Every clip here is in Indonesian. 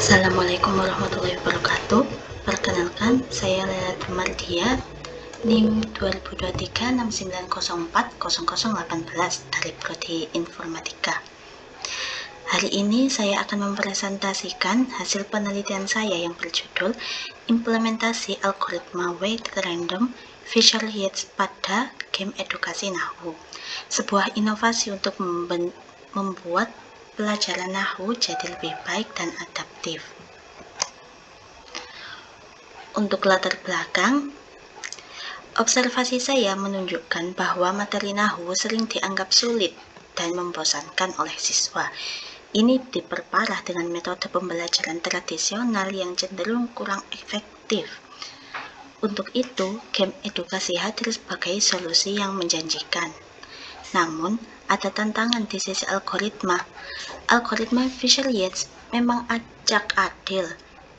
Assalamualaikum warahmatullahi wabarakatuh. Perkenalkan, saya Lela Mardia, NIM 202369040018 dari Prodi Informatika. Hari ini saya akan mempresentasikan hasil penelitian saya yang berjudul Implementasi Algoritma Weighted Random Visual Hits pada Game Edukasi Nahwu, sebuah inovasi untuk membuat pelajaran Nahwu jadi lebih baik dan adaptif. Untuk latar belakang, observasi saya menunjukkan bahwa materi Nahwu sering dianggap sulit dan membosankan oleh siswa. Ini diperparah dengan metode pembelajaran tradisional yang cenderung kurang efektif. Untuk itu, game edukasi hadir sebagai solusi yang menjanjikan. Namun, ada tantangan di sisi algoritma. Algoritma Visual Yates memang acak adil,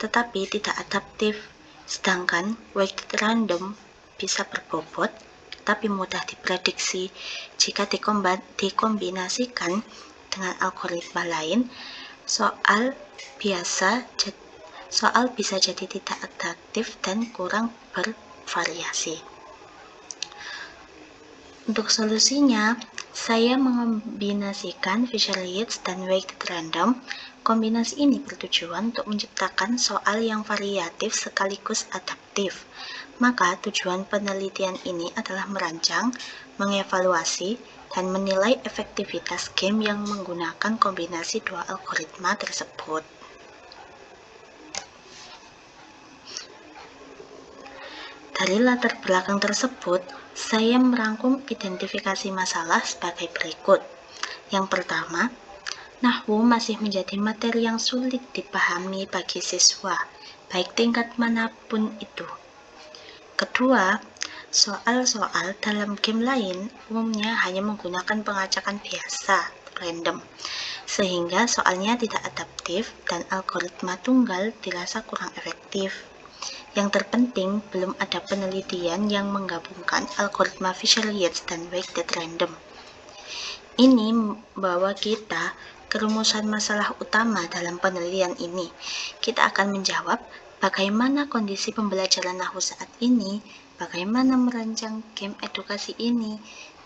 tetapi tidak adaptif. Sedangkan weighted random bisa berbobot, tapi mudah diprediksi jika dikombinasikan dengan algoritma lain. Soal bisa jadi tidak adaptif dan kurang bervariasi. Untuk solusinya, saya mengombinasikan Visual Yates dan Weighted Random. Kombinasi ini bertujuan untuk menciptakan soal yang variatif sekaligus adaptif. Maka tujuan penelitian ini adalah merancang, mengevaluasi, dan menilai efektivitas game yang menggunakan kombinasi dua algoritma tersebut. Dari latar belakang tersebut, saya merangkum identifikasi masalah sebagai berikut. Yang pertama, Nahwu masih menjadi materi yang sulit dipahami bagi siswa, baik tingkat manapun itu. Kedua, soal-soal dalam game lain umumnya hanya menggunakan pengacakan biasa, random, sehingga soalnya tidak adaptif dan algoritma tunggal dirasa kurang efektif. Yang terpenting, belum ada penelitian yang menggabungkan algoritma Visual Yates dan Weighted Random. Ini membawa kita ke rumusan masalah utama dalam penelitian ini. Kita akan menjawab bagaimana kondisi pembelajaran Nahwu saat ini, bagaimana merancang game edukasi ini,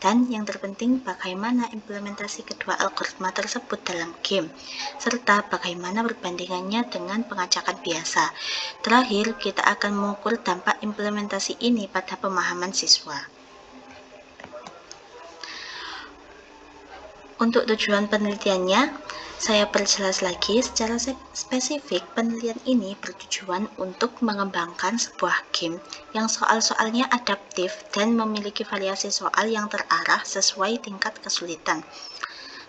dan yang terpenting bagaimana implementasi kedua algoritma tersebut dalam game, serta bagaimana perbandingannya dengan pengacakan biasa. Terakhir, kita akan mengukur dampak implementasi ini pada pemahaman siswa. Untuk tujuan penelitiannya, saya perjelas lagi secara spesifik. Penelitian ini bertujuan untuk mengembangkan sebuah game yang soal-soalnya adaptif dan memiliki variasi soal yang terarah sesuai tingkat kesulitan.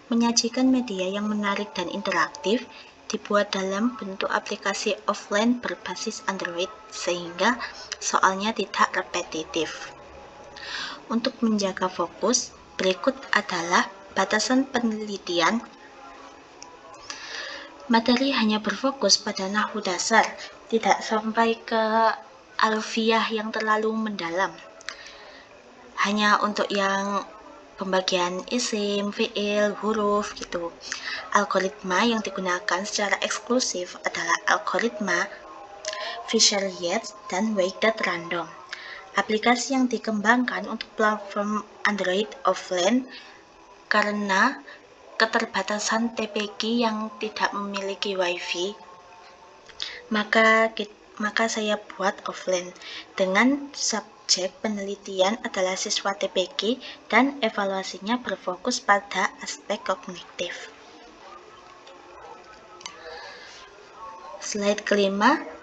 Menyajikan media yang menarik dan interaktif, dibuat dalam bentuk aplikasi offline berbasis Android sehingga soalnya tidak repetitif. Untuk menjaga fokus, berikut adalah batasan penelitian. Materi hanya berfokus pada Nahwu dasar, tidak sampai ke alfiah yang terlalu mendalam. Hanya untuk yang pembagian isim, fiil, huruf gitu. Algoritma yang digunakan secara eksklusif adalah algoritma Visual Yates dan Weighted Random. Aplikasi yang dikembangkan untuk platform Android offline karena keterbatasan TPG yang tidak memiliki WiFi, maka saya buat offline dengan subjek penelitian adalah siswa TPG dan evaluasinya berfokus pada aspek kognitif. Slide kelima.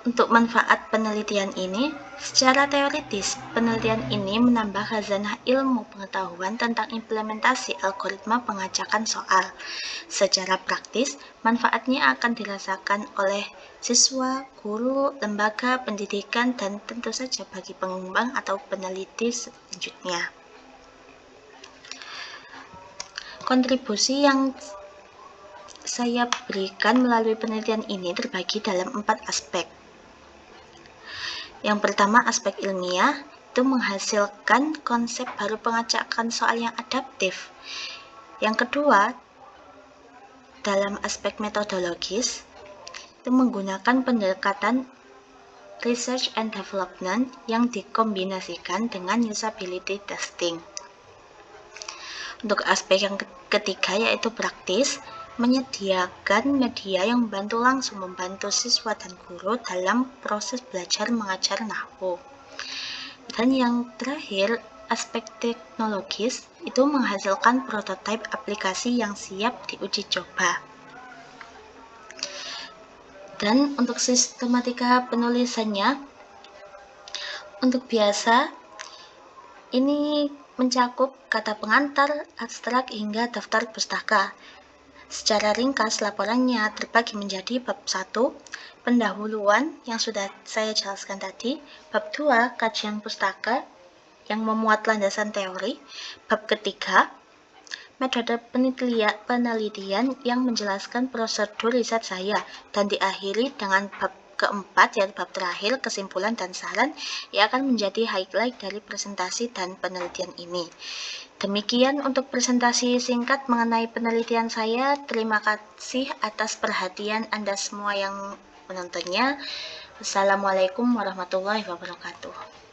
Untuk manfaat penelitian ini, secara teoritis, penelitian ini menambah khazanah ilmu pengetahuan tentang implementasi algoritma pengacakan soal. Secara praktis, manfaatnya akan dirasakan oleh siswa, guru, lembaga pendidikan, dan tentu saja bagi pengembang atau peneliti selanjutnya. Kontribusi yang saya berikan melalui penelitian ini terbagi dalam 4 aspek. Yang pertama, aspek ilmiah, itu menghasilkan konsep baru pengacakan soal yang adaptif. Yang kedua, dalam aspek metodologis, itu menggunakan pendekatan research and development yang dikombinasikan dengan usability testing. Untuk aspek yang ketiga yaitu praktis, menyediakan media yang membantu siswa dan guru dalam proses belajar mengajar Nahwu. Dan yang terakhir, aspek teknologis itu menghasilkan prototipe aplikasi yang siap diuji coba. Dan untuk sistematika penulisannya, untuk biasa ini mencakup kata pengantar, abstrak, hingga daftar pustaka. Secara ringkas, laporannya terbagi menjadi bab 1, pendahuluan yang sudah saya jelaskan tadi, bab 2, kajian pustaka yang memuat landasan teori, bab ketiga, metode penelitian yang menjelaskan prosedur riset saya, dan diakhiri dengan bab keempat, yaitu bab terakhir, kesimpulan dan saran, yang akan menjadi highlight dari presentasi dan penelitian ini. Demikian untuk presentasi singkat mengenai penelitian saya. Terima kasih atas perhatian Anda semua yang menontonnya. Wassalamualaikum warahmatullahi wabarakatuh.